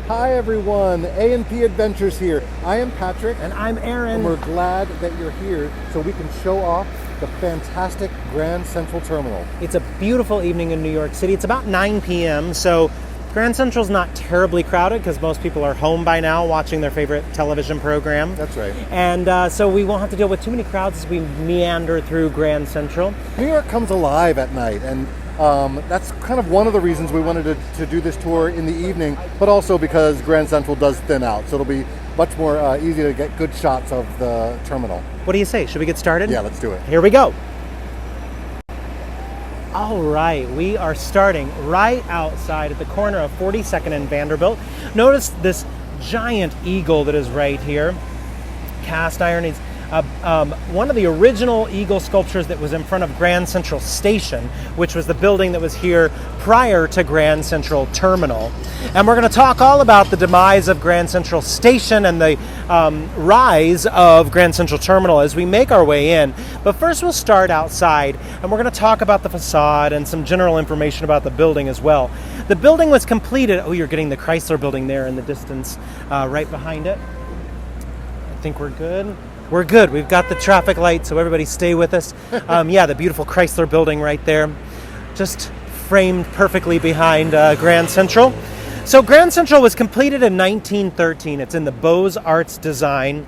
Hi everyone, A&P Adventures here. I am Patrick. And I'm Aaron. And we're glad that you're here so we can show off the fantastic Grand Central Terminal. It's a beautiful evening in New York City. It's about 9 p.m., so Grand Central's not terribly crowded because most people are home by now watching their favorite television program. That's right. And so we won't have to deal with too many crowds as we meander through Grand Central. New York comes alive at night, and that's kind of one of the reasons we wanted to do this tour in the evening, but also because Grand Central does thin out, so it'll be much more easy to get good shots of the terminal. What do you say? Should we get started? Yeah, let's do it. Here we go. All right, we are starting right outside at the corner of 42nd and Vanderbilt. Notice this giant eagle that is right here. Cast iron. It's one of the original eagle sculptures that was in front of Grand Central Station, which was the building that was here prior to Grand Central Terminal. And we're going to talk all about the demise of Grand Central Station and the rise of Grand Central Terminal as we make our way in. But first we'll start outside, and we're going to talk about the facade and some general information about the building as well. The building was completed, oh, you're getting the Chrysler building there in the distance right behind it. I think we're good. We're good. We've got the traffic light, so everybody stay with us. Yeah, the beautiful Chrysler building right there, just framed perfectly behind Grand Central. So Grand Central was completed in 1913. It's in the Beaux-Arts design.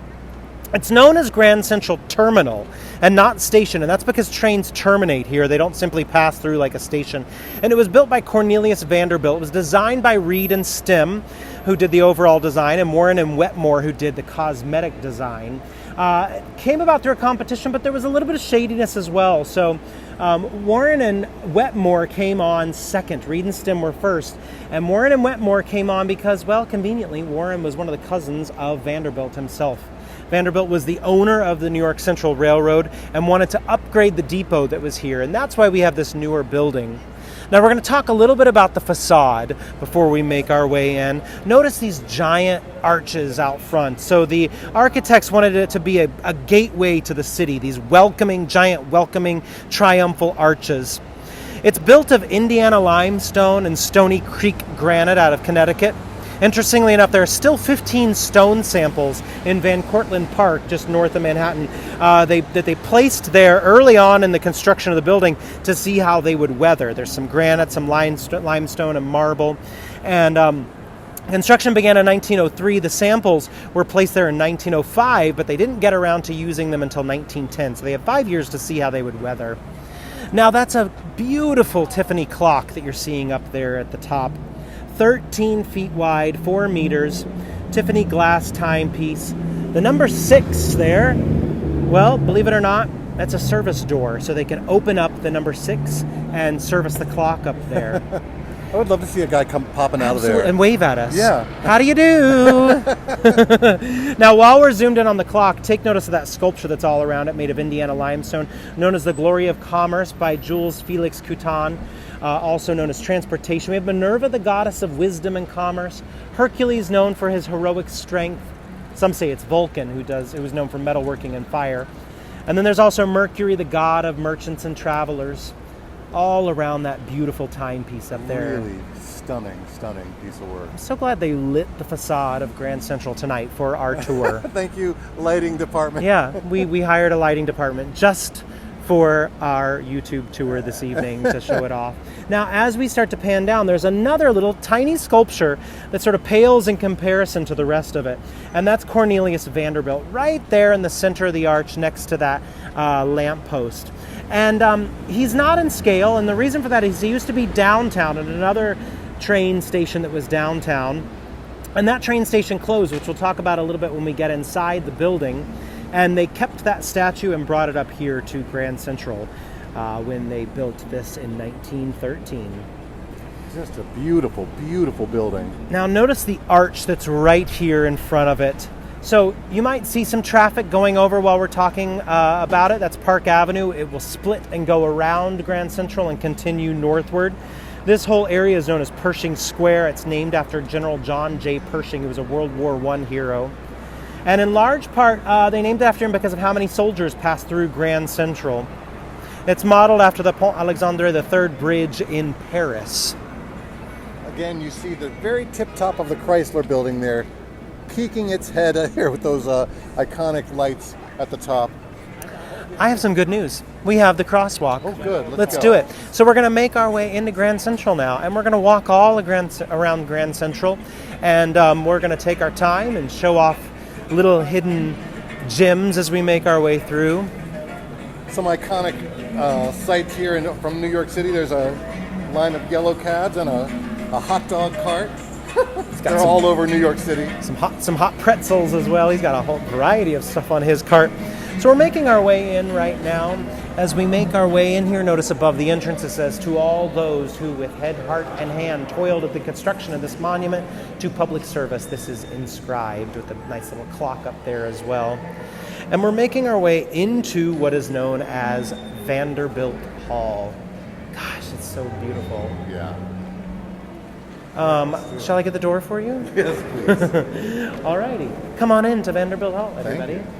It's known as Grand Central Terminal and not station, and that's because trains terminate here. They don't simply pass through like a station. And it was built by Cornelius Vanderbilt. It was designed by Reed and Stem, who did the overall design, and Warren and Wetmore, who did the cosmetic design. It came about through a competition, but there was a little bit of shadiness as well. So Warren and Wetmore came on second. Reed and Stem were first. And Warren and Wetmore came on because, well, conveniently, Warren was one of the cousins of Vanderbilt himself. Vanderbilt was the owner of the New York Central Railroad and wanted to upgrade the depot that was here. And that's why we have this newer building. Now we're going to talk a little bit about the facade before we make our way in. Notice these giant arches out front. So the architects wanted it to be a gateway to the city, these giant welcoming triumphal arches. It's built of Indiana limestone and Stony Creek granite out of Connecticut. Interestingly enough, there are still 15 stone samples in Van Cortlandt Park, just north of Manhattan, that they placed there early on in the construction of the building to see how they would weather. There's some granite, some limestone, and marble. And construction began in 1903. The samples were placed there in 1905, but they didn't get around to using them until 1910. So they have 5 years to see how they would weather. Now, that's a beautiful Tiffany clock that you're seeing up there at the top. 13 feet wide, 4 meters, Tiffany glass timepiece. The number 6 there, well, believe it or not, that's a service door, so they can open up the number 6 and service the clock up there. I would love to see a guy come popping out of there. And wave at us. Yeah. How do you do? Now, while we're zoomed in on the clock, take notice of that sculpture that's all around it, made of Indiana limestone, known as the Glory of Commerce by Jules Felix Coutan. Also known as transportation. We have Minerva, the goddess of wisdom and commerce. Hercules, known for his heroic strength. Some say it's Vulcan, who was known for metalworking and fire. And then there's also Mercury, the god of merchants and travelers. All around that beautiful timepiece up there. Really stunning piece of work. I'm so glad they lit the facade of Grand Central tonight for our tour. Thank you, lighting department. Yeah, we hired a lighting department just for our YouTube tour this evening to show it off. Now, as we start to pan down, there's another little tiny sculpture that sort of pales in comparison to the rest of it, and that's Cornelius Vanderbilt, right there in the center of the arch next to that lamppost. And he's not in scale, and the reason for that is he used to be downtown at another train station that was downtown, and that train station closed, which we'll talk about a little bit when we get inside the building. And they kept that statue and brought it up here to Grand Central when they built this in 1913. Just a beautiful, beautiful building. Now notice the arch that's right here in front of it. So you might see some traffic going over while we're talking about it. That's Park Avenue. It will split and go around Grand Central and continue northward. This whole area is known as Pershing Square. It's named after General John J. Pershing, who was a World War I hero. And in large part, they named it after him because of how many soldiers passed through Grand Central. It's modeled after the Pont Alexandre III Bridge in Paris. Again, you see the very tip top of the Chrysler building there, peeking its head here with those iconic lights at the top. I have some good news. We have the crosswalk. Oh, good. Let's go. do it. So we're going to make our way into Grand Central now, and we're going to walk all around Grand Central, and we're going to take our time and show off little hidden gems as we make our way through. Some iconic sights here from New York City. There's a line of yellow cabs and a hot dog cart. They're all over New York City. Some hot pretzels as well. He's got a whole variety of stuff on his cart. So we're making our way in right now. As we make our way in here, notice above the entrance it says, "To all those who with head, heart, and hand toiled at the construction of this monument to public service." This is inscribed with a nice little clock up there as well. And we're making our way into what is known as Vanderbilt Hall. Gosh, it's so beautiful. Yeah. Shall I get the door for you? Yes, please. All righty. Come on in to Vanderbilt Hall, everybody. Thank you.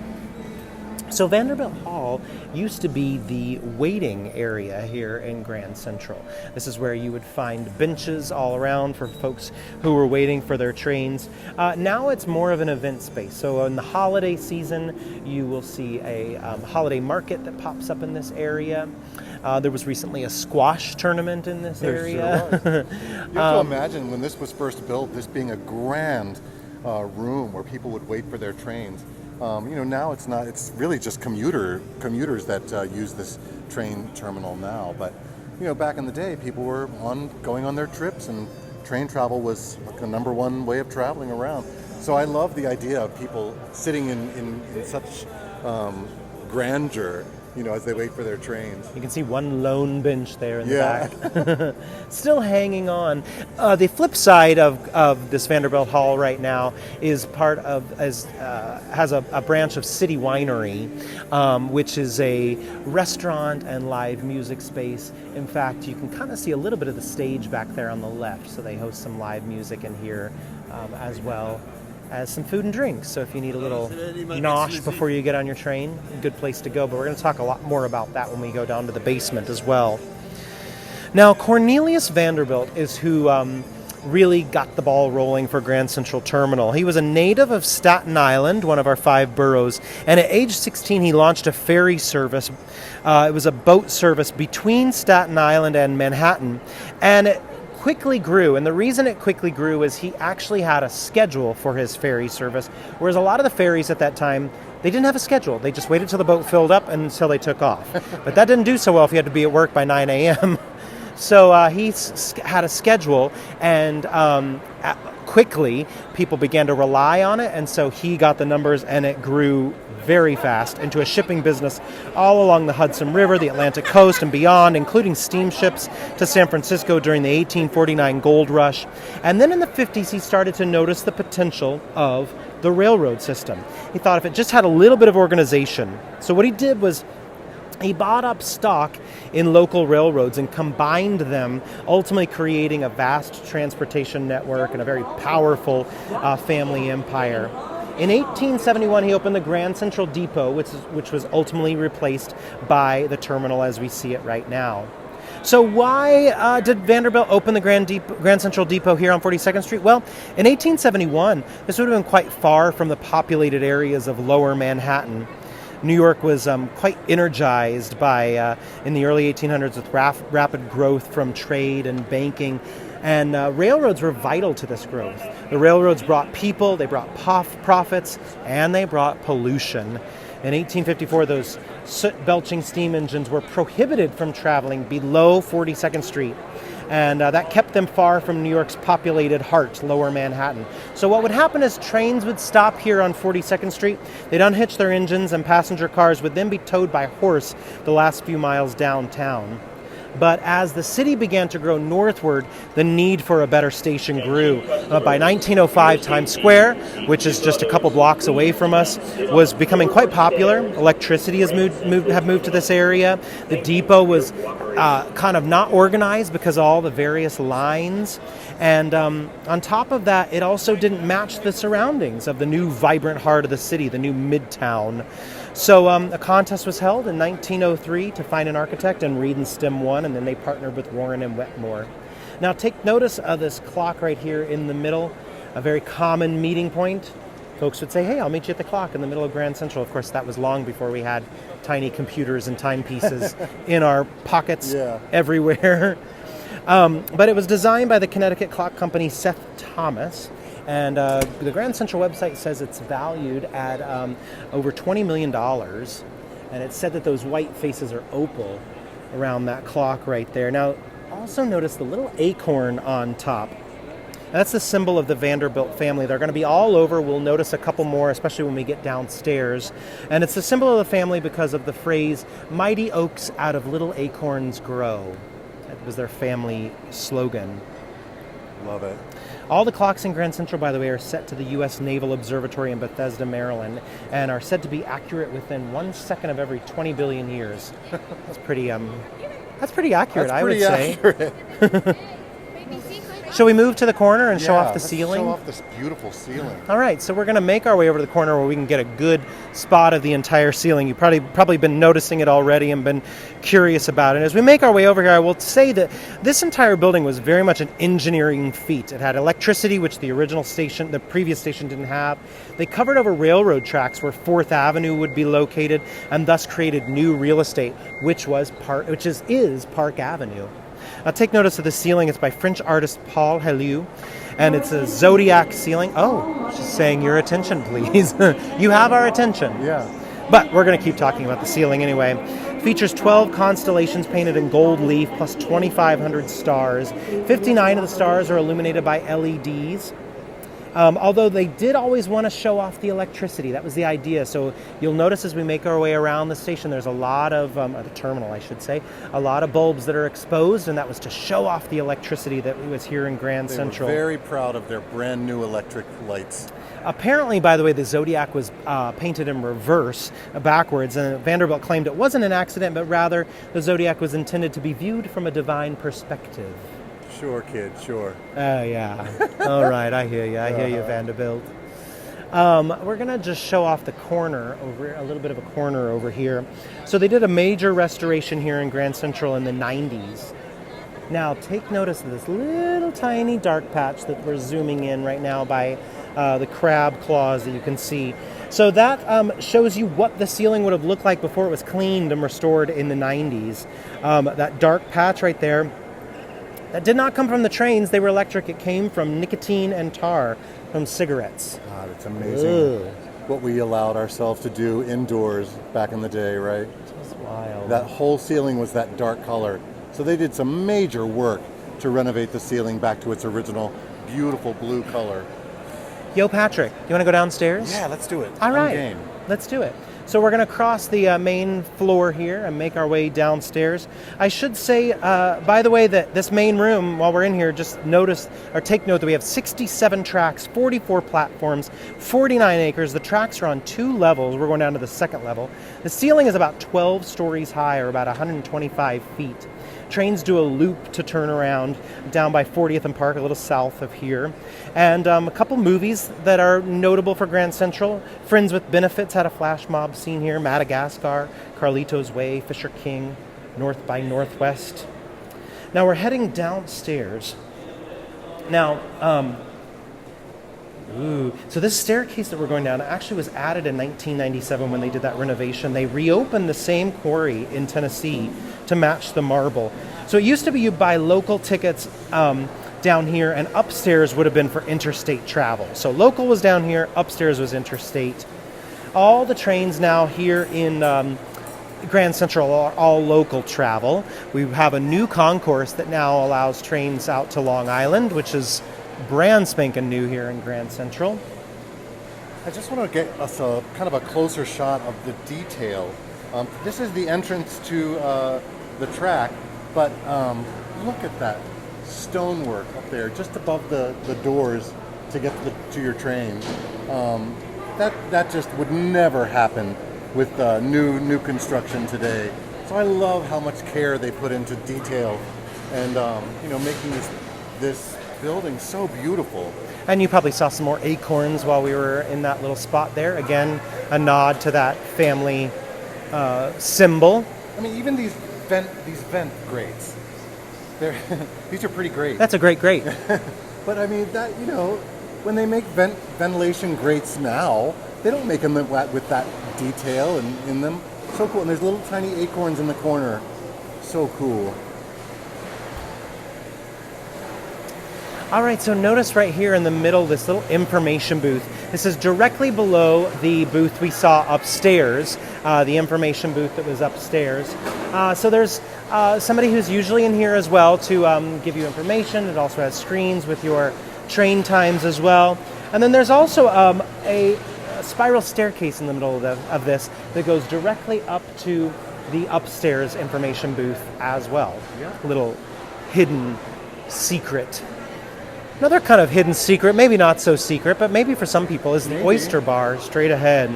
So Vanderbilt Hall used to be the waiting area here in Grand Central. This is where you would find benches all around for folks who were waiting for their trains. Now it's more of an event space. So in the holiday season, you will see a holiday market that pops up in this area. There was recently a squash tournament in this area. Sure was. You have to imagine when this was first built, this being a grand room where people would wait for their trains. Now it's not. It's really just commuters that use this train terminal now. But back in the day, people were going on their trips, and train travel was like the number one way of traveling around. So I love the idea of people sitting in such grandeur, as they wait for their trains. You can see one lone bench there in the back. Still hanging on. The flip side of this Vanderbilt Hall right now is has a branch of City Winery, which is a restaurant and live music space. In fact, you can kind of see a little bit of the stage back there on the left, so they host some live music in here as well as some food and drinks. So if you need a little nosh before you get on your train, a good place to go. But we're going to talk a lot more about that when we go down to the basement as well. Now, Cornelius Vanderbilt is who really got the ball rolling for Grand Central Terminal. He was a native of Staten Island, one of our 5 boroughs, and at age 16 he launched a ferry service. It was a boat service between Staten Island and Manhattan, and it quickly grew, and the reason it quickly grew is he actually had a schedule for his ferry service, whereas a lot of the ferries at that time, they didn't have a schedule. They just waited till the boat filled up until they took off. But that didn't do so well if you had to be at work by 9 a.m. So he had a schedule, and quickly people began to rely on it, and so he got the numbers, and it grew very fast into a shipping business all along the Hudson River, the Atlantic coast, and beyond, including steamships to San Francisco during the 1849 gold rush. And then in the 50s, he started to notice the potential of the railroad system. He thought if it just had a little bit of organization. So what he did was he bought up stock in local railroads and combined them, ultimately creating a vast transportation network and a very powerful family empire. In 1871, he opened the Grand Central Depot, which was ultimately replaced by the terminal as we see it right now. So why did Vanderbilt open the Grand Central Depot here on 42nd Street? Well, in 1871, this would have been quite far from the populated areas of lower Manhattan. New York was quite energized by, in the early 1800s, with rapid growth from trade and banking. And railroads were vital to this growth. The railroads brought people, they brought profits, and they brought pollution. In 1854, those soot-belching steam engines were prohibited from traveling below 42nd Street. And that kept them far from New York's populated heart, lower Manhattan. So what would happen is trains would stop here on 42nd Street, they'd unhitch their engines, and passenger cars would then be towed by horse the last few miles downtown. But as the city began to grow northward, the need for a better station grew. By 1905, Times Square, which is just a couple blocks away from us, was becoming quite popular. Electricity has moved to this area. The depot was kind of not organized because of all the various lines. And on top of that, it also didn't match the surroundings of the new vibrant heart of the city, the new Midtown. So a contest was held in 1903 to find an architect, and Reed and Stem won, and then they partnered with Warren and Wetmore. Now take notice of this clock right here in the middle, a very common meeting point. Folks would say, hey, I'll meet you at the clock in the middle of Grand Central. Of course, that was long before we had tiny computers and timepieces in our pockets everywhere. But it was designed by the Connecticut clock company Seth Thomas. And the Grand Central website says it's valued at over $20 million. And it said that those white faces are opal around that clock right there. Now, also notice the little acorn on top. That's the symbol of the Vanderbilt family. They're going to be all over. We'll notice a couple more, especially when we get downstairs. And it's the symbol of the family because of the phrase, mighty oaks out of little acorns grow. That was their family slogan. Love it. All the clocks in Grand Central, by the way, are set to the U.S. Naval Observatory in Bethesda, Maryland, and are said to be accurate within 1 second of every 20 billion years. That's pretty accurate, I would say. Accurate. Shall we move to the corner and show off the let's ceiling? Show off this beautiful ceiling. All right, so we're going to make our way over to the corner where we can get a good spot of the entire ceiling. You've probably been noticing it already and been curious about it. As we make our way over here, I will say that this entire building was very much an engineering feat. It had electricity, which the previous station didn't have. They covered over railroad tracks where 4th Avenue would be located, and thus created new real estate, which is Park Avenue. Take notice of the ceiling. It's by French artist Paul Hellieu, and it's a zodiac ceiling. Oh, she's saying your attention, please. You have our attention. Yeah. But we're going to keep talking about the ceiling anyway. Features 12 constellations painted in gold leaf, plus 2,500 stars. 59 of the stars are illuminated by LEDs. Although they did always want to show off the electricity. That was the idea. So you'll notice as we make our way around the station, there's a lot of, the terminal I should say, a lot of bulbs that are exposed, and that was to show off the electricity that was here in Grand Central. They were very proud of their brand new electric lights. Apparently, by the way, the Zodiac was painted in reverse, backwards, and Vanderbilt claimed it wasn't an accident, but rather the Zodiac was intended to be viewed from a divine perspective. Sure, kid, sure. Oh, yeah. All right, I hear you. I hear you, Vanderbilt. We're going to just show off the corner, a little bit of a corner over here. So they did a major restoration here in Grand Central in the 90s. Now, take notice of this little tiny dark patch that we're zooming in right now by the crab claws that you can see. So that shows you what the ceiling would have looked like before it was cleaned and restored in the 90s. That dark patch right there, that did not come from the trains. They were electric. It came from nicotine and tar from cigarettes. God, it's amazing what we allowed ourselves to do indoors back in the day, right? It's wild. That whole ceiling was that dark color. So they did some major work to renovate the ceiling back to its original beautiful blue color. Yo, Patrick, you want to go downstairs? Yeah, let's do it. All right, game. Let's do it. So we're going to cross the main floor here and make our way downstairs. I should say, by the way, that this main room, while we're in here, just notice or take note that we have 67 tracks, 44 platforms, 49 acres. The tracks are on 2 levels. We're going down to the 2nd level. The ceiling is about 12 stories high, or about 125 feet. Trains do a loop to turn around down by 40th and Park, a little south of here. And a couple movies that are notable for Grand Central. Friends with Benefits had a flash mob scene here. Madagascar, Carlito's Way, Fisher King, North by Northwest. Now we're heading downstairs. Now, so this staircase that we're going down actually was added in 1997 when they did that renovation. They reopened the same quarry in Tennessee to match the marble. So it used to be you buy local tickets down here, and upstairs would have been for interstate travel. So local was down here, upstairs was interstate. All the trains now here in Grand Central are all local travel. We have a new concourse that now allows trains out to Long Island, which is brand spanking new here in Grand Central. I just want to get us a kind of a closer shot of the detail. This is the entrance to the track, but look at that stonework up there, just above the doors to get to your train. That just would never happen with new construction today. So I love how much care they put into detail, and making this building so beautiful. And you probably saw some more acorns while we were in that little spot there. Again, a nod to that family symbol. I mean, even these vent grates. They're, these are pretty great. That's a great grate. But I mean, that, when they make ventilation grates now, they don't make them with that detail in them. So cool. And there's little tiny acorns in the corner. So cool. All right, so notice right here in the middle, this little information booth. This is directly below the booth we saw upstairs, the information booth that was upstairs. So there's somebody who's usually in here as well to give you information. It also has screens with your train times as well. And then there's also a spiral staircase in the middle of this that goes directly up to the upstairs information booth as well. Yeah. Little hidden secret. Another kind of hidden secret, maybe not so secret, but maybe for some people, is the Oyster Bar straight ahead.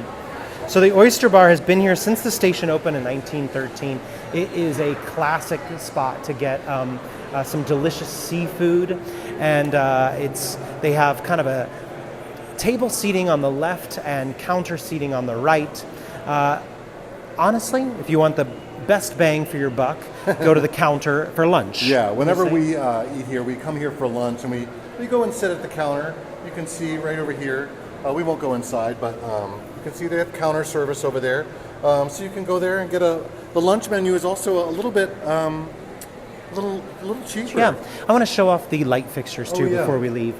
So the Oyster Bar has been here since the station opened in 1913. It is a classic spot to get some delicious seafood, and they have kind of a table seating on the left and counter seating on the right. Honestly, if you want the best bang for your buck, go to the counter for lunch. Yeah, whenever we eat here, we come here for lunch, and we go and sit at the counter. You can see right over here. We won't go inside, but you can see they have counter service over there. So you can go there and get the lunch menu is also a little bit, a little cheaper. Yeah, I want to show off the light fixtures too yeah. before we leave.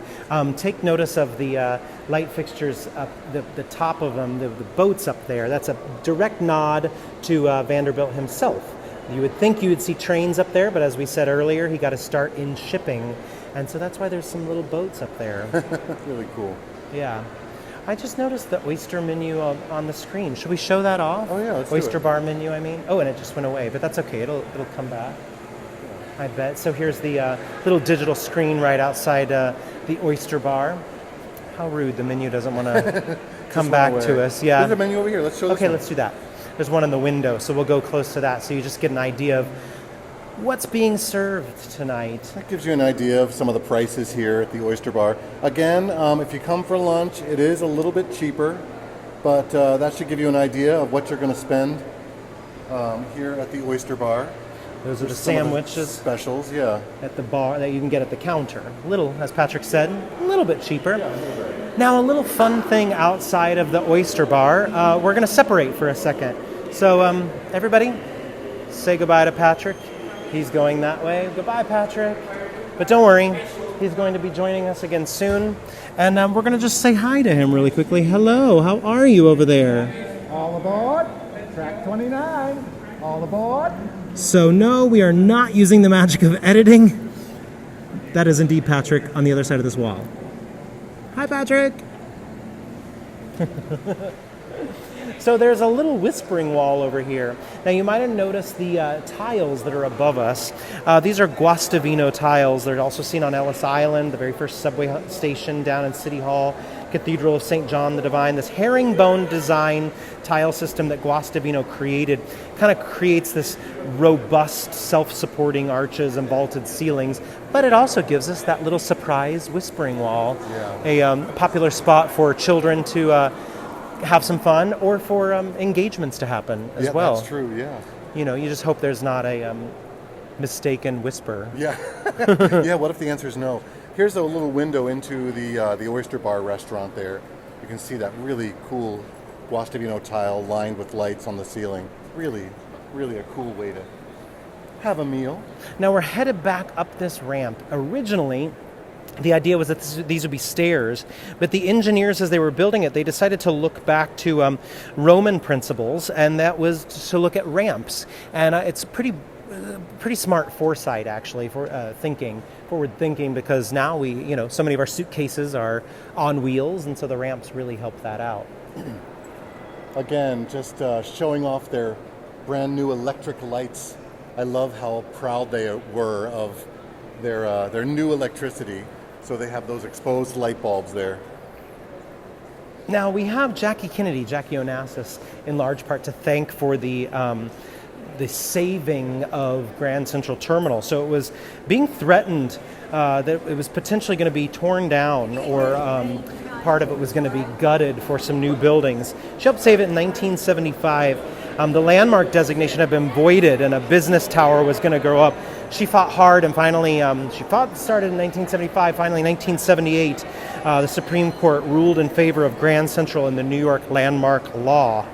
Take notice of the light fixtures up the top of them, the boats up there. That's a direct nod to Vanderbilt himself. You would think you would see trains up there, but as we said earlier, he got to start in shipping, and so that's why there's some little boats up there. Really cool. Yeah. I just noticed the oyster menu on the screen. Should we show that off? Oh yeah, let's do Oyster it. Bar menu, I mean. Oh, and it just went away, but that's okay. It'll come back. I bet. So here's the little digital screen right outside the Oyster Bar. How rude, the menu doesn't want to come back to us. Yeah. There's a menu over here. Let's show this Okay, one. let's do that. There's one in the window, so we'll go close to that so you just get an idea of what's being served tonight. That gives you an idea of some of the prices here at the Oyster Bar. Again, if you come for lunch, it is a little bit cheaper, but that should give you an idea of what you're going to spend here at the Oyster Bar. Those are the There's some of the sandwiches specials, yeah. at the bar that you can get at the counter. Little, as Patrick said, a little bit cheaper. Yeah, a little bit. Now, a little fun thing outside of the Oyster Bar. We're going to separate for a second. So, everybody, say goodbye to Patrick. He's going that way. Goodbye, Patrick. But don't worry, he's going to be joining us again soon. And we're going to just say hi to him really quickly. Hello, how are you over there? All aboard, track 29. All aboard. So, no, we are not using the magic of editing. That is indeed Patrick on the other side of this wall. Hi, Patrick. So there's a little whispering wall over here. Now you might have noticed the tiles that are above us. These are Guastavino tiles. They're also seen on Ellis Island, the very first subway station down in City Hall, Cathedral of St. John the Divine. This herringbone design tile system that Guastavino created kind of creates this robust, self-supporting arches and vaulted ceilings, but it also gives us that little surprise whispering wall, a popular spot for children to have some fun, or for engagements to happen as well. That's true, yeah. You know, you just hope there's not a mistaken whisper. Yeah. Yeah, what if the answer is no? Here's a little window into the Oyster Bar restaurant there. You can see that really cool Guastavino tile lined with lights on the ceiling. Really, really a cool way to have a meal. Now we're headed back up this ramp. Originally, the idea was that these would be stairs, but the engineers, as they were building it, they decided to look back to Roman principles, and that was to look at ramps. And it's pretty smart foresight, actually, for forward thinking, because now so many of our suitcases are on wheels, and so the ramps really help that out. Again, just showing off their brand new electric lights. I love how proud they were of their new electricity. So they have those exposed light bulbs there. Now we have Jackie Onassis, in large part to thank for the saving of Grand Central Terminal. So it was being threatened that it was potentially going to be torn down, or part of it was going to be gutted for some new buildings. She helped save it in 1975. The landmark designation had been voided, and a business tower was going to go up She fought hard, and finally, started in 1975. Finally, 1978, the Supreme Court ruled in favor of Grand Central in the New York landmark law,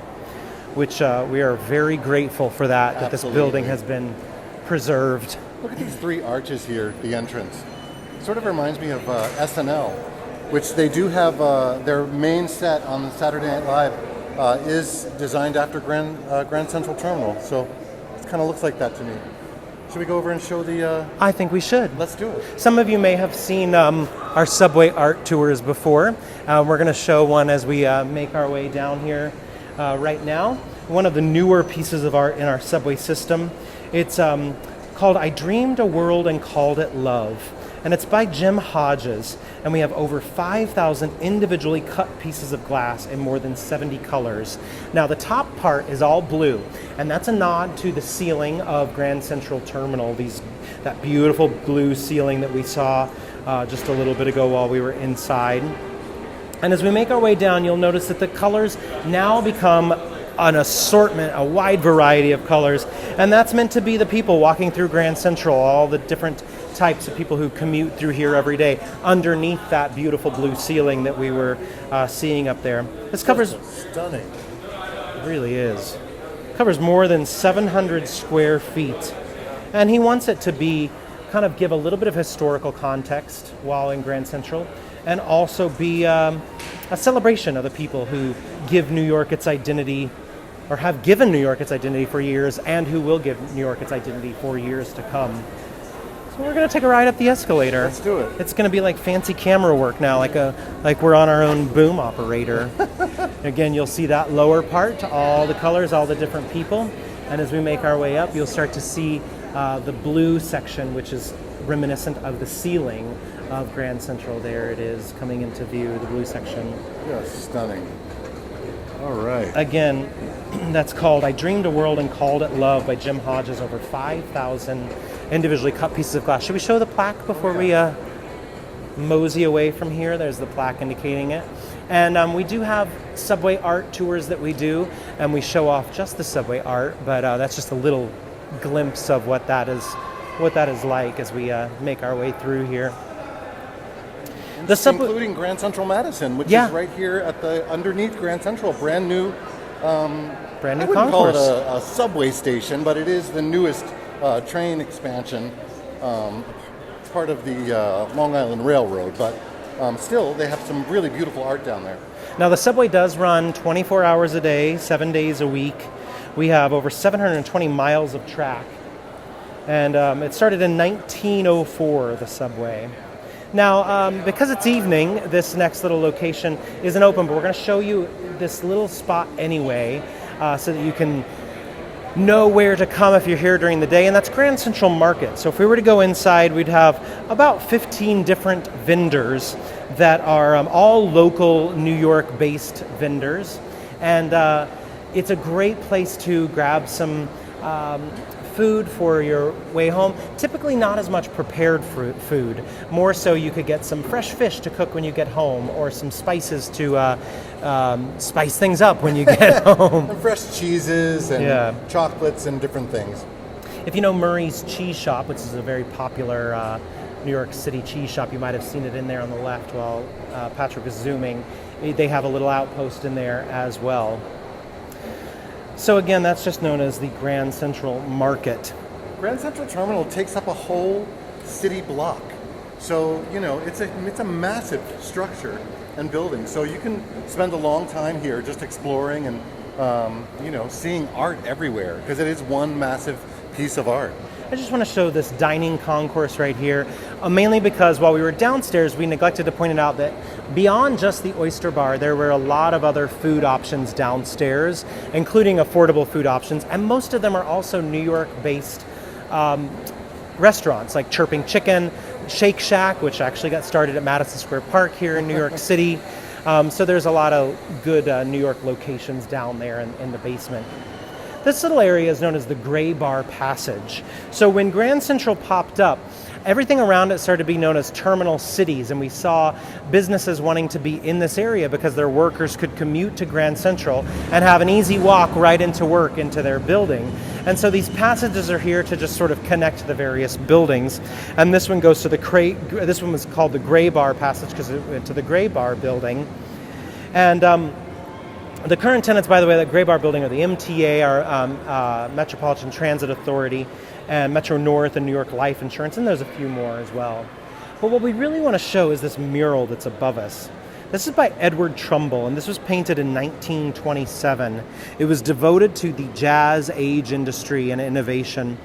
which we are very grateful for that this building has been preserved. Look at these 3 arches here, the entrance. Sort of reminds me of SNL, which they do have their main set on Saturday Night Live is designed after Grand Central Terminal. So it kind of looks like that to me. Should we go over and show the... I think we should. Let's do it. Some of you may have seen our subway art tours before. We're going to show one as we make our way down here right now. One of the newer pieces of art in our subway system. It's called I Dreamed a World and Called It Love. And it's by Jim Hodges. And we have over 5,000 individually cut pieces of glass in more than 70 colors. Now, the top part is all blue. And that's a nod to the ceiling of Grand Central Terminal. That beautiful blue ceiling that we saw just a little bit ago while we were inside. And as we make our way down, you'll notice that the colors now become an assortment, a wide variety of colors. And that's meant to be the people walking through Grand Central, all the different types of people who commute through here every day underneath that beautiful blue ceiling that we were seeing up there. This covers... Stunning. It really is. Covers more than 700 square feet. And he wants it to be, kind of give a little bit of historical context while in Grand Central, and also be a celebration of the people who give New York its identity, or have given New York its identity for years, and who will give New York its identity for years to come. So we're going to take a ride up the escalator. Let's do it. It's going to be like fancy camera work now, like we're on our own boom operator. Again, you'll see that lower part, all the colors, all the different people. And as we make our way up, you'll start to see the blue section, which is reminiscent of the ceiling of Grand Central. There it is coming into view, the blue section. Yes, stunning. All right. Again, that's called I Dreamed a World and Called It Love by Jim Hodges. Over 5,000 individually cut pieces of glass. Should we show the plaque before we mosey away from here? There's the plaque indicating it. And we do have subway art tours that we do, and we show off just the subway art, but that's just a little glimpse of what that is like as we make our way through here. Including Grand Central Madison, which is right here at the underneath Grand Central, brand new brand new I wouldn't call it concourse. a subway station, but it is the newest train expansion, part of the Long Island Railroad. But still, they have some really beautiful art down there. Now, the subway does run 24 hours a day, 7 days a week. We have over 720 miles of track. And it started in 1904, the subway. Now, because it's evening, this next little location isn't open, but we're going to show you this little spot anyway, so that you can know where to come if you're here during the day, and that's Grand Central Market. So if we were to go inside, we'd have about 15 different vendors that are all local New York-based vendors, and it's a great place to grab some food for your way home. Typically not as much prepared food. More so you could get some fresh fish to cook when you get home, or some spices to spice things up when you get home. And fresh cheeses and chocolates and different things. If you know Murray's Cheese Shop, which is a very popular New York City cheese shop, you might have seen it in there on the left while Patrick is zooming. They have a little outpost in there as well. So again, that's just known as the Grand Central Market. Grand Central Terminal takes up a whole city block. So, you know, it's a massive structure and building. So you can spend a long time here just exploring and, you know, seeing art everywhere, because it is one massive piece of art. I just want to show this dining concourse right here, mainly because while we were downstairs, we neglected to point out that beyond just the oyster bar, there were a lot of other food options downstairs, including affordable food options, and most of them are also New York-based restaurants, like Chirping Chicken, Shake Shack, which actually got started at Madison Square Park here in New York City. So there's a lot of good New York locations down there in the basement. This little area is known as the Gray Bar Passage. So when Grand Central popped up, everything around it started to be known as terminal cities, and we saw businesses wanting to be in this area because their workers could commute to Grand Central and have an easy walk right into work, into their building. And so these passages are here to just sort of connect the various buildings. And this one goes to this one was called the Gray Bar Passage because it went to the Gray Bar building. And the current tenants, by the way, that Gray Bar building are the MTA, our Metropolitan Transit Authority, and Metro North and New York Life Insurance, and there's a few more as well. But what we really want to show is this mural that's above us. This is by Edward Trumbull, and this was painted in 1927. It was devoted to the jazz age industry and innovation,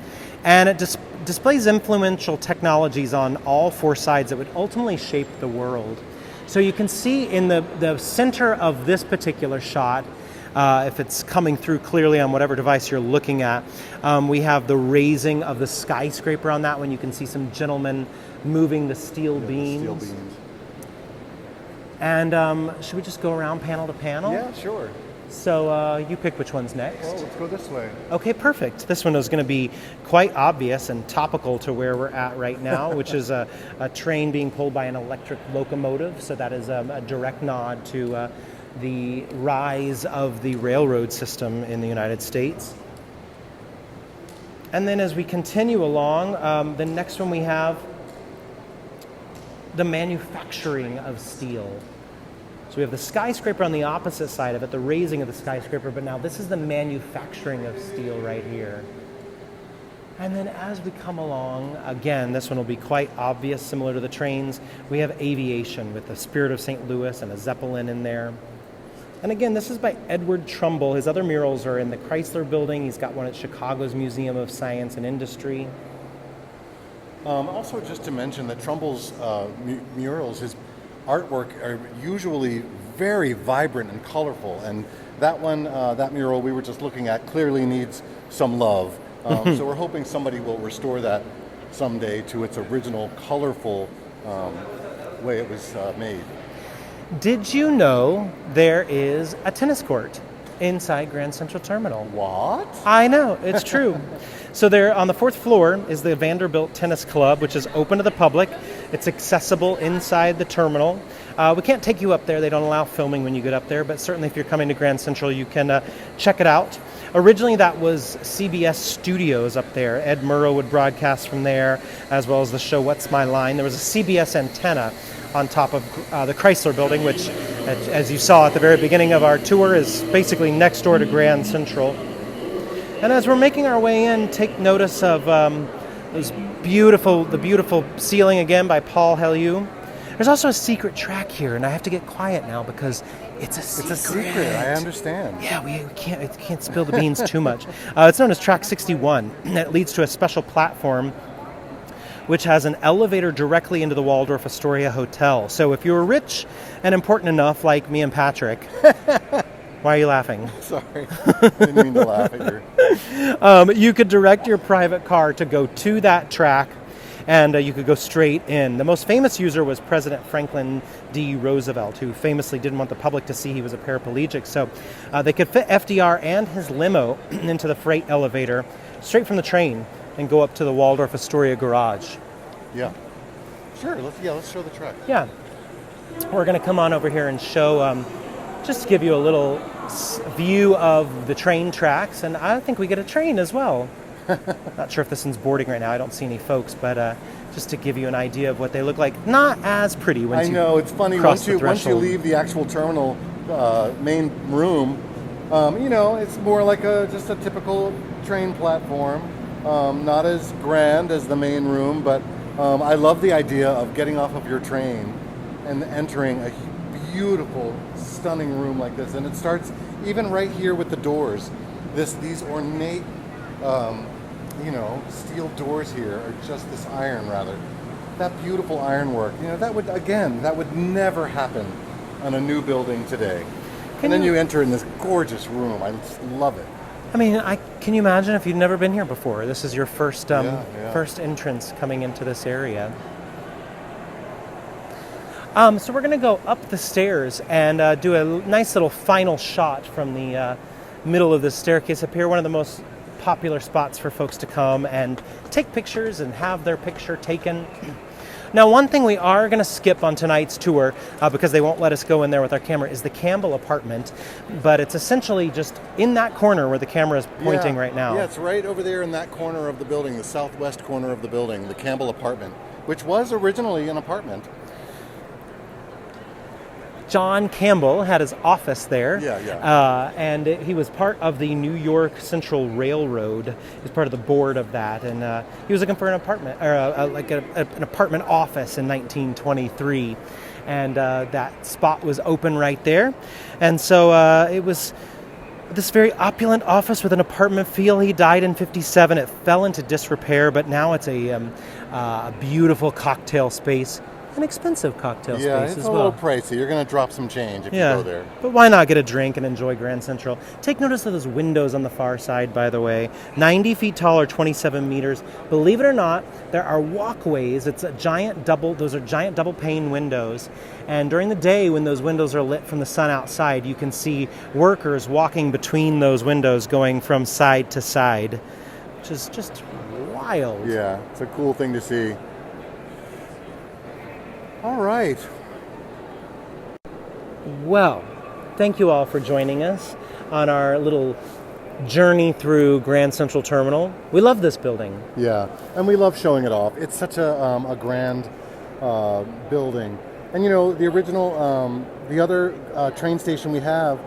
and it displays influential technologies on all four sides that would ultimately shape the world. So you can see in the center of this particular shot, if it's coming through clearly on whatever device you're looking at, we have the raising of the skyscraper on that one. You can see some gentlemen moving the steel beams. And should we just go around panel to panel? Yeah, sure. So you pick which one's next. Well, let's go this way. Okay, perfect. This one is going to be quite obvious and topical to where we're at right now, which is a train being pulled by an electric locomotive. So that is a direct nod to the rise of the railroad system in the United States. And then as we continue along, the next one we have the manufacturing of steel. So we have the skyscraper on the opposite side of it, the raising of the skyscraper, but now this is the manufacturing of steel right here. And then as we come along, again, this one will be quite obvious, similar to the trains. We have aviation with the Spirit of St. Louis and a Zeppelin in there. And again, this is by Edward Trumbull. His other murals are in the Chrysler Building. He's got one at Chicago's Museum of Science and Industry. Also, just to mention that Trumbull's murals, his artwork are usually very vibrant and colorful, and that one, that mural we were just looking at, clearly needs some love. So we're hoping somebody will restore that someday to its original colorful way it was made. Did you know there is a tennis court inside Grand Central Terminal? What? I know, it's true. So there on the fourth floor is the Vanderbilt Tennis Club, which is open to the public. It's accessible inside the terminal. We can't take you up there. They don't allow filming when you get up there, but certainly if you're coming to Grand Central, you can check it out. Originally, that was CBS Studios up there. Ed Murrow would broadcast from there, as well as the show What's My Line. There was a CBS antenna on top of the Chrysler Building, which, as you saw at the very beginning of our tour, is basically next door to Grand Central. And as we're making our way in, take notice of the beautiful ceiling again by Paul Helleu. There's also a secret track here, and I have to get quiet now because it's a secret. It's a secret, I understand. Yeah, we can't spill the beans too much. It's known as Track 61, and it leads to a special platform which has an elevator directly into the Waldorf Astoria Hotel. So if you were rich and important enough, like me and Patrick, why are you laughing? Sorry, didn't mean to laugh at you. You could direct your private car to go to that track, and you could go straight in. The most famous user was President Franklin D. Roosevelt, who famously didn't want the public to see he was a paraplegic. So they could fit FDR and his limo into the freight elevator straight from the train and go up to the Waldorf Astoria garage. Yeah. Sure, let's show the track. Yeah. We're going to come on over here and show, just to give you a little view of the train tracks, and I think we get a train as well. Not sure if this one's boarding right now. I don't see any folks, but just to give you an idea of what they look like. Not as pretty once you it's funny cross once you leave the actual terminal main room. It's more like just a typical train platform. Not as grand as the main room, but I love the idea of getting off of your train and entering a beautiful, stunning room like this. And it starts even right here with the doors. These ornate, steel doors here are just this iron, rather. That beautiful ironwork. That would never happen on a new building today. And then you enter in this gorgeous room. I just love it. I mean, can you imagine if you've never been here before? This is your first first entrance coming into this area. So we're going to go up the stairs and do a nice little final shot from the middle of the staircase up here. One of the most popular spots for folks to come and take pictures and have their picture taken. Now, one thing we are going to skip on tonight's tour, because they won't let us go in there with our camera, is the Campbell apartment. But it's essentially just in that corner where the camera is pointing right now. Yeah, it's right over there in that corner of the building, the southwest corner of the building, the Campbell apartment, which was originally an apartment. John Campbell had his office there. Yeah. And he was part of the New York Central Railroad. He was part of the board of that, and he was looking for an apartment, or an apartment office in 1923, and that spot was open right there, and so it was this very opulent office with an apartment feel. He died in '57. It fell into disrepair, but now it's a beautiful cocktail space. An expensive cocktail space Yeah, it's as a well. little pricey. You're going to drop some change if you go there. But why not get a drink and enjoy Grand Central? Take notice of those windows on the far side, by the way. 90 feet tall or 27 meters. Believe it or not, there are walkways. Those are giant double pane windows. And during the day, when those windows are lit from the sun outside, you can see workers walking between those windows going from side to side, which is just wild. Yeah, it's a cool thing to see. All right. Well, thank you all for joining us on our little journey through Grand Central Terminal. We love this building. Yeah, and we love showing it off. It's such a grand building. And you know, the original, the other train station we have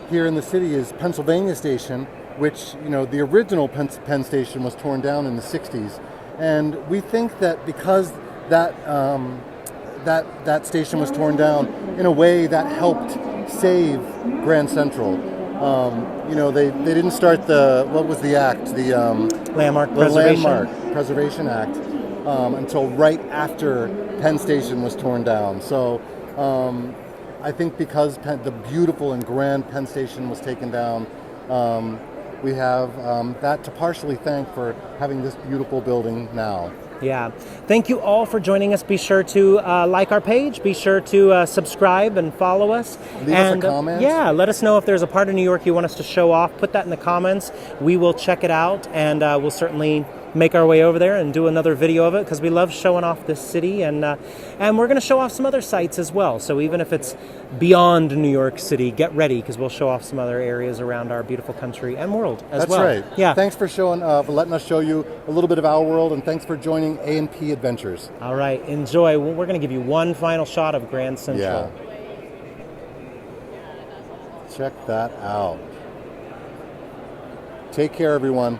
here in the city is Pennsylvania Station, which, you know, the original Penn Station was torn down in the 60s. And we think that because that that station was torn down, in a way that helped save Grand Central. You know, they didn't start what was the act? The Landmark the Preservation. Landmark Preservation Act until right after Penn Station was torn down. So I think because the beautiful and grand Penn Station was taken down, we have that to partially thank for having this beautiful building now. Yeah. Thank you all for joining us. Be sure to like our page. Be sure to subscribe and follow us. Leave us a comment. Yeah, let us know if there's a part of New York you want us to show off. Put that in the comments. We will check it out, and we'll certainly make our way over there and do another video of it, because we love showing off this city, and we're going to show off some other sites as well. So even if it's beyond New York City, get ready, because we'll show off some other areas around our beautiful country and world as well. That's right. Yeah. Thanks for letting us show you a little bit of our world, and thanks for joining A&P Adventures. All right, enjoy. We're going to give you one final shot of Grand Central. Yeah. Check that out. Take care, everyone.